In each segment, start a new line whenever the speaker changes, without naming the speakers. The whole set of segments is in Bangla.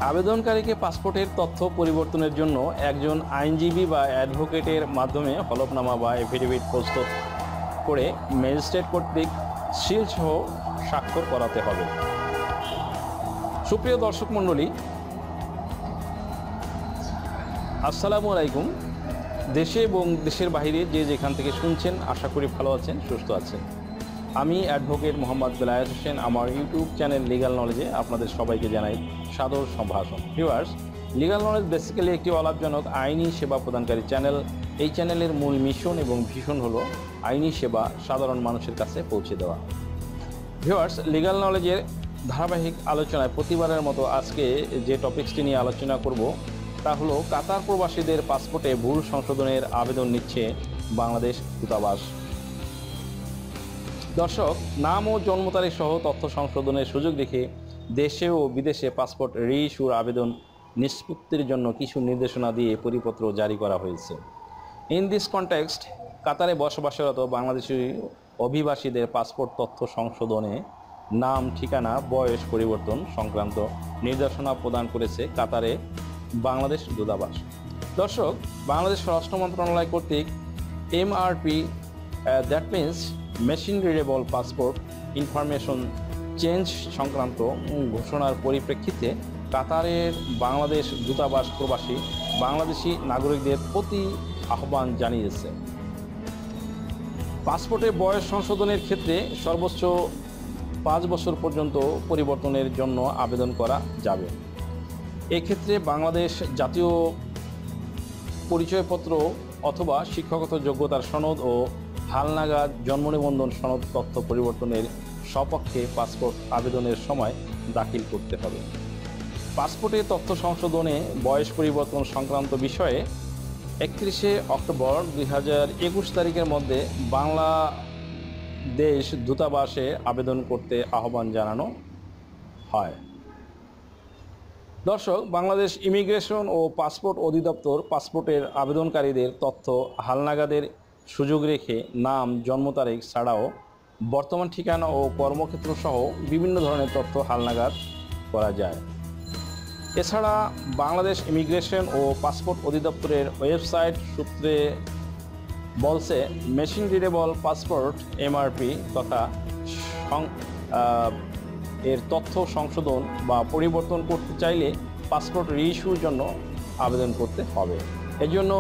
আবেদনকারীকে পাসপোর্টের তথ্য পরিবর্তনের জন্য একজন আইনজীবী বা অ্যাডভোকেটের মাধ্যমে হলফনামা বা এফিডেভিট প্রস্তুত করে ম্যাজিস্ট্রেট কর্তৃক সিলসহ স্বাক্ষর করাতে হবে। সুপ্রিয় দর্শক মণ্ডলী, আসসালামু আলাইকুম। দেশে এবং দেশের বাইরে যে যেখান থেকে শুনছেন, আশা করি ভালো আছেন, সুস্থ আছেন। আমি অ্যাডভোকেট মোহাম্মদ বেলায়েত হোসেন। আমার ইউটিউব চ্যানেল লিগ্যাল নলেজে আপনাদের সবাইকে জানাই সাদর সম্ভাষণ। ভিউয়ার্স, লিগ্যাল নলেজ বেসিক্যালি একটি অলাভজনক আইনি সেবা প্রদানকারী চ্যানেল। এই চ্যানেলের মূল মিশন এবং ভিশন হলো আইনি সেবা সাধারণ মানুষের কাছে পৌঁছে দেওয়া। ভিউয়ার্স, লিগ্যাল নলেজের ধারাবাহিক আলোচনায় প্রতিবারের মতো আজকে যে টপিকসটি নিয়ে আলোচনা করব তা হলো কাতার প্রবাসীদের পাসপোর্টে ভুল সংশোধনের আবেদন নিচ্ছে বাংলাদেশ দূতাবাস। দর্শক, নাম ও জন্ম তারিখ সহ তথ্য সংশোধনের সুযোগ রেখে দেশে ও বিদেশে পাসপোর্ট রিইস্যুর আবেদন নিষ্পত্তির জন্য কিছু নির্দেশনা দিয়ে পরিপত্র জারি করা হয়েছে। ইন দিস কনটেক্সট, কাতারে বসবাসরত বাংলাদেশি অভিবাসীদের পাসপোর্ট তথ্য সংশোধনে নাম, ঠিকানা, বয়স পরিবর্তন সংক্রান্ত নির্দেশনা প্রদান করেছে কাতারে বাংলাদেশ দূতাবাস। দর্শক, বাংলাদেশ স্বরাষ্ট্র মন্ত্রণালয় কর্তৃক MRP, that means machine readable passport information change সংক্রান্ত ঘোষণার পরিপ্রেক্ষিতে কাতারের বাংলাদেশ দূতাবাস প্রবাসী বাংলাদেশি নাগরিকদের প্রতি আহ্বান জানিয়েছে। পাসপোর্টের বয়স সংশোধনের ক্ষেত্রে সর্বোচ্চ 5 বছর পর্যন্ত পরিবর্তনের জন্য আবেদন করা যাবে। এক্ষেত্রে বাংলাদেশ জাতীয় পরিচয়পত্র অথবা শিক্ষাগত যোগ্যতার সনদ ও হালনাগাদ জন্ম নিবন্ধন সনদ তথ্য পরিবর্তনের সপক্ষে পাসপোর্ট আবেদনের সময় দাখিল করতে হবে। পাসপোর্টে তথ্য সংশোধনে বয়স পরিবর্তন সংক্রান্ত বিষয়ে 31শে অক্টোবর 2021 তারিখের মধ্যে বাংলাদেশ দূতাবাসে আবেদন করতে আহ্বান জানানো হয়। দর্শক, বাংলাদেশ ইমিগ্রেশন ও পাসপোর্ট অধিদপ্তর পাসপোর্টের আবেদনকারীদের তথ্য হালনাগাদের সুযোগ রেখে নাম, জন্ম তারিখ ছাড়াও বর্তমান ঠিকানা ও কর্মক্ষেত্র সহ বিভিন্ন ধরনের তথ্য হালনাগাদ করা যায়। এছাড়া বাংলাদেশ ইমিগ্রেশন ও পাসপোর্ট অধিদপ্তরের ওয়েবসাইট সূত্রে বলছে, মেশিন রিডেবল পাসপোর্ট MRP তথা এর তথ্য সংশোধন বা পরিবর্তন করতে চাইলে পাসপোর্ট রিইস্যুর জন্য আবেদন করতে হবে। এজন্য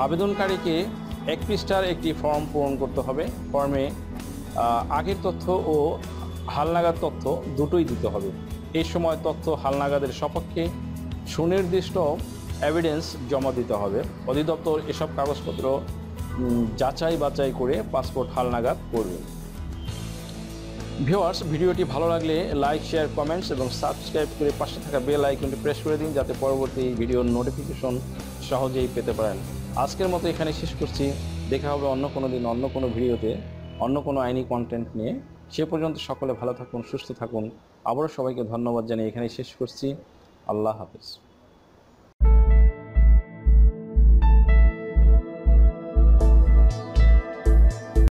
আবেদনকারীকে 1 পৃষ্ঠার একটি ফর্ম পূরণ করতে হবে। ফর্মে আগের তথ্য ও হালনাগাদ তথ্য দুটোই দিতে হবে। এই সময় তথ্য হালনাগাদের সপক্ষে সুনির্দিষ্ট এভিডেন্স জমা দিতে হবে। অধিদপ্তর এসব কাগজপত্র যাচাই বাছাই করে পাসপোর্ট হালনাগাদ করবে। ভিউয়ার্স, ভিডিওটি ভালো লাগলে লাইক, শেয়ার, কমেন্টস এবং সাবস্ক্রাইব করে পাশে থাকা বেল আইকনটি প্রেস করে দিন, যাতে পরবর্তী ভিডিওর নোটিফিকেশন সহজেই পেতে পারেন। আজকের মতো এখানে শেষ করছি। দেখা হবে অন্য কোনো দিন, অন্য কোনো ভিডিওতে, অন্য কোনো আইনি কন্টেন্ট নিয়ে। সে পর্যন্ত সকলে ভালো থাকুন, সুস্থ থাকুন। আবারও সবাইকে ধন্যবাদ জানিয়ে এখানে শেষ করছি। আল্লাহ হাফেজ।